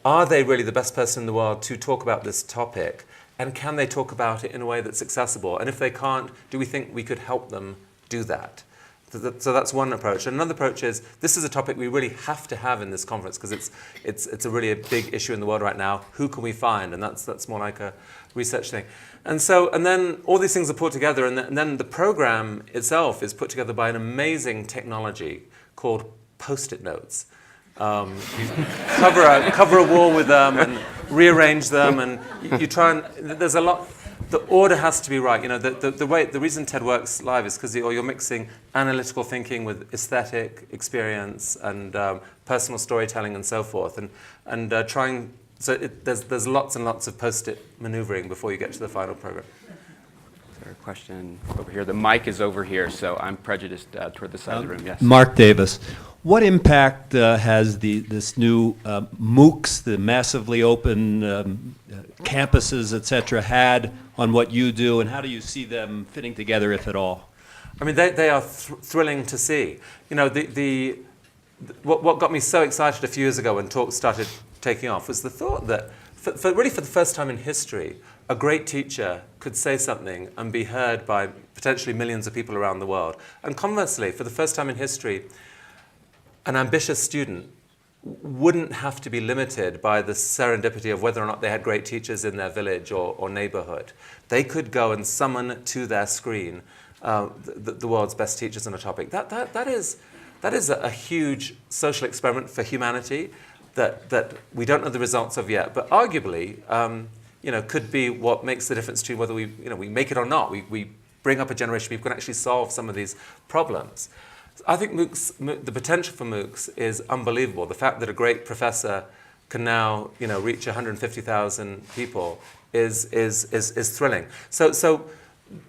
are they really the best person in the world to talk about this topic? And can they talk about it in a way that's accessible? And if they can't, do we think we could help them do that? So that's one approach. And another approach is, this is a topic we really have to have in this conference, because it's a really a big issue in the world right now. Who can we find? And that's more like a research thing. And then all these things are put together, and then the program itself is put together by an amazing technology called Post-it notes. You cover a wall with them and rearrange them, and you try and there's a lot. The order has to be right. The reason TED works live is because you're mixing analytical thinking with aesthetic experience and personal storytelling and so forth, and trying. So there's lots and lots of post-it maneuvering before you get to the final program. Is there a question over here? The mic is over here, so I'm prejudiced toward the side of the room. Yes. Mark Davis. What impact has this new MOOCs, the massively open campuses, et cetera, had on what you do, and how do you see them fitting together, if at all? I mean, they are thrilling to see. What got me so excited a few years ago when talks started taking off was the thought that, for the first time in history, a great teacher could say something and be heard by potentially millions of people around the world. And conversely, for the first time in history, an ambitious student wouldn't have to be limited by the serendipity of whether or not they had great teachers in their village or neighborhood. They could go and summon to their screen the world's best teachers on a topic. That is a huge social experiment for humanity that we don't know the results of yet, but arguably could be what makes the difference between whether we make it or not. We bring up a generation of people who can actually solve some of these problems. I think the potential for MOOCs is unbelievable. The fact that a great professor can now, reach 150,000 people is thrilling. So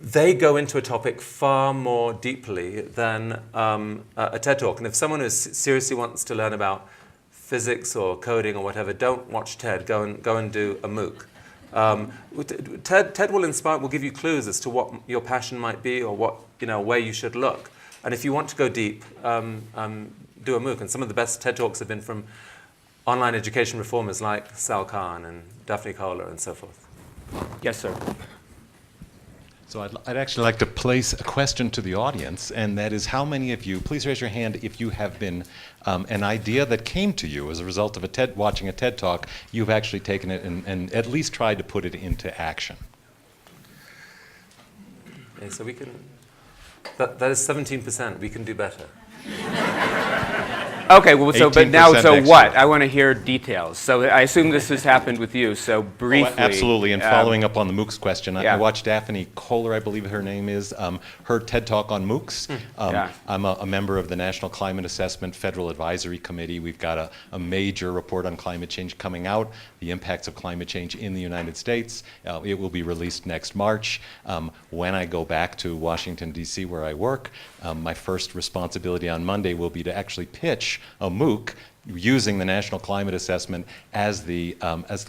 they go into a topic far more deeply than a TED Talk. And if someone who seriously wants to learn about physics or coding or whatever, don't watch TED. Go and do a MOOC. TED will give you clues as to what your passion might be or what where you should look. And if you want to go deep, do a MOOC. And some of the best TED Talks have been from online education reformers like Sal Khan and Daphne Koller and so forth. Yes, sir. So I'd actually like to place a question to the audience, and that is how many of you, please raise your hand if you have been, an idea that came to you as a result of watching a TED Talk, you've actually taken it and at least tried to put it into action. Okay, so we can, that is 17%, we can do better. Okay, well, so but now, 18% so next what? year. I want to hear details. So I assume this has happened with you. So briefly, Absolutely, and following up on the MOOCs question, yeah. I watched Daphne Koller, I believe her name is, her TED Talk on MOOCs. Yeah. I'm a member of the National Climate Assessment Federal Advisory Committee. We've got a major report on climate change coming out, the impacts of climate change in the United States. It will be released next March. When I go back to Washington, D.C., where I work, my first responsibility on Monday will be to actually pitch a MOOC using the National Climate Assessment as the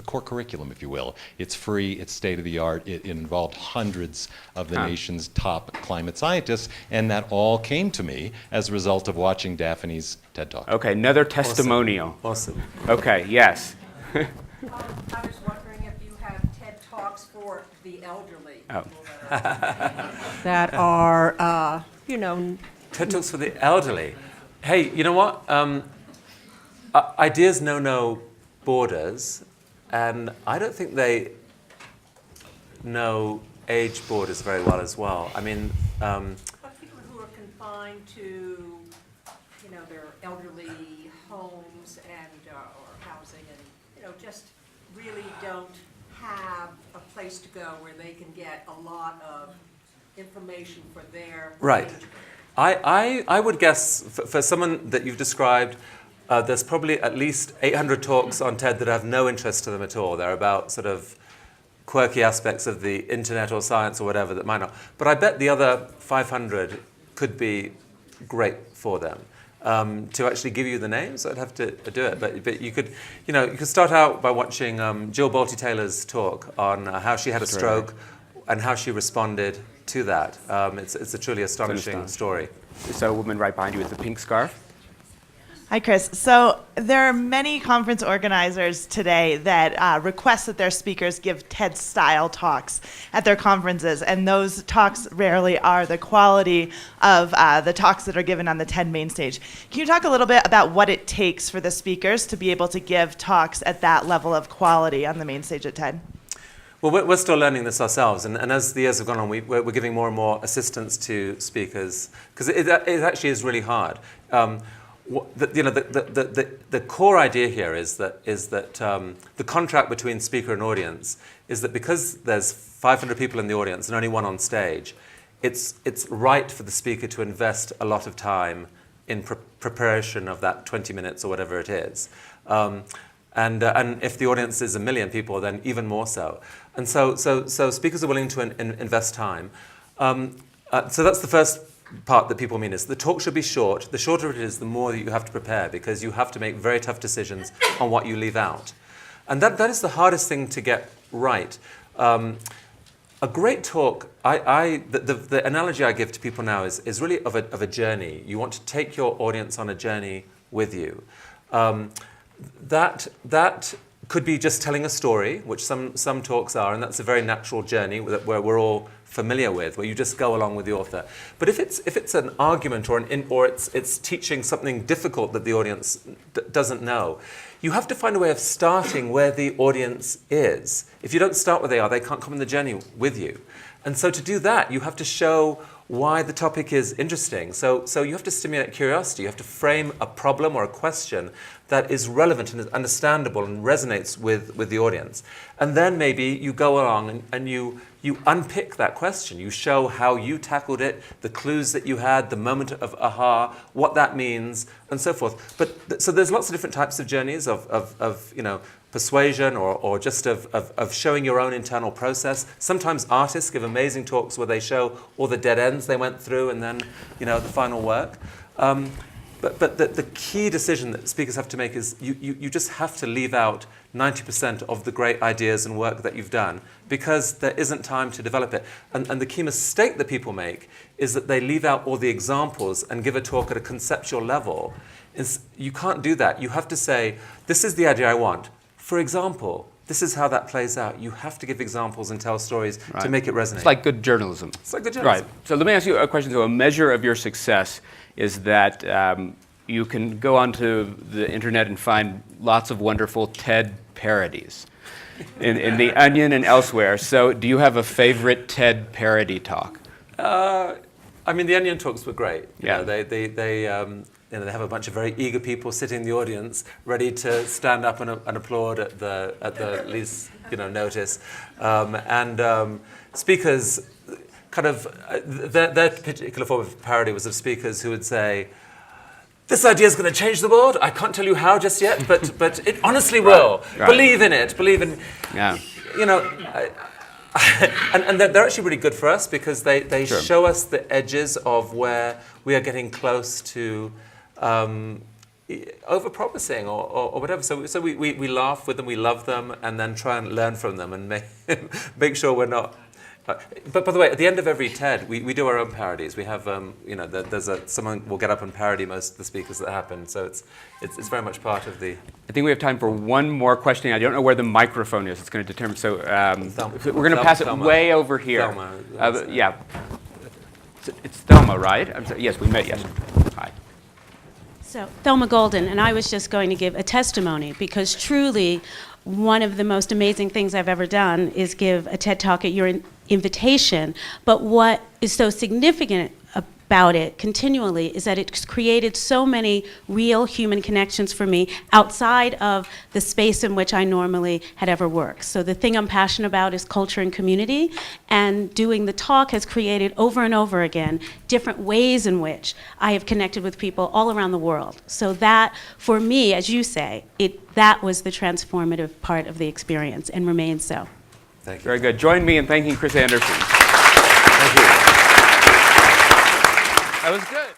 core curriculum, if you will. It's free, it's state-of-the-art, it involved hundreds of the nation's top climate scientists, and that all came to me as a result of watching Daphne's TED Talk. Okay, another testimonial. Awesome. Okay, yes. I was wondering if you have TED Talks for the elderly. Oh. That are, TED Talks for the elderly. Hey, you know what? Ideas know no borders, and I don't think they know age borders very well as well. I mean, but people who are confined to, their elderly homes and or housing, and just really don't have a place to go where they can get a lot of information for their right. age group. I would guess for someone that you've described, there's probably at least 800 talks on TED that have no interest to them at all. They're about sort of quirky aspects of the internet or science or whatever that might not. But I bet the other 500 could be great for them. To actually give you the names, I'd have to do it. But you could, you could start out by watching Jill Bolte-Taylor's talk on how she had a stroke and how she responded to that. It's a truly astonishing story. So a woman right behind you with the pink scarf. Hi, Chris. So there are many conference organizers today that request that their speakers give TED-style talks at their conferences, and those talks rarely are the quality of the talks that are given on the TED main stage. Can you talk a little bit about what it takes for the speakers to be able to give talks at that level of quality on the main stage at TED? Well, we're still learning this ourselves, and as the years have gone on, we're giving more and more assistance to speakers, because it actually is really hard. The core idea here is that the contract between speaker and audience is that because there's 500 people in the audience and only one on stage, it's right for the speaker to invest a lot of time in preparation of that 20 minutes or whatever it is. And if the audience is 1 million people, then even more so. And so speakers are willing to invest time. So that's the first part that people mean is the talk should be short. The shorter it is, the more that you have to prepare, because you have to make very tough decisions on what you leave out. And that is the hardest thing to get right. A great talk, the analogy I give to people now is really of a journey. You want to take your audience on a journey with you. That could be just telling a story, which some talks are, and that's a very natural journey where we're all familiar with, where you just go along with the author. But if it's an argument or it's teaching something difficult that the audience doesn't know, you have to find a way of starting where the audience is. If you don't start where they are, they can't come on the journey with you. And so to do that, you have to show why the topic is interesting. So you have to stimulate curiosity. You have to frame a problem or a question that is relevant and is understandable and resonates with the audience. And then maybe you go along and you unpick that question. You show how you tackled it, the clues that you had, the moment of aha, what that means, and so forth. But so there's lots of different types of journeys of you know, persuasion or just of showing your own internal process. Sometimes artists give amazing talks where they show all the dead ends they went through and then, you know, the final work. But the key decision that speakers have to make is you just have to leave out 90% of the great ideas and work that you've done because there isn't time to develop it. And the key mistake that people make is that they leave out all the examples and give a talk at a conceptual level. You can't do that. You have to say, this is the idea I want. For example, this is how that plays out. You have to give examples and tell stories to make it resonate. It's like good journalism. It's like good journalism. Right. So let me ask you a question. So a measure of your success is that you can go onto the internet and find lots of wonderful TED parodies in The Onion and elsewhere. So do you have a favorite TED parody talk? I mean, the Onion talks were great. Yeah. You know, they have a bunch of very eager people sitting in the audience, ready to stand up and applaud at the least, you know, notice. Speakers, kind of, their particular form of parody was of speakers who would say, "This idea is going to change the world. I can't tell you how just yet, but it honestly will. Right. Believe in it. Believe in." Yeah. You know. And they're actually really good for us because they Sure. show us the edges of where we are getting close to over-promising or whatever. So we laugh with them, we love them, and then try and learn from them and make sure we're not. But by the way, at the end of every TED, we do our own parodies. We have, you know, someone will get up and parody most of the speakers that happen. So it's very much part of the. I think we have time for one more question. I don't know where the microphone is. It's going to determine. So we're going to pass it way over here. Thelma. Yeah. It's Thelma, right? I'm sorry. Yes, we met. Yes. Hi. So, Thelma Golden, and I was just going to give a testimony because truly one of the most amazing things I've ever done is give a TED Talk at your invitation. But what is so significant about it continually is that it's created so many real human connections for me outside of the space in which I normally had ever worked. So the thing I'm passionate about is culture and community, and doing the talk has created over and over again different ways in which I have connected with people all around the world. So that, for me, as you say, that was the transformative part of the experience and remains so. Thank you. Very good. Join me in thanking Chris Anderson. Thank you. That was good.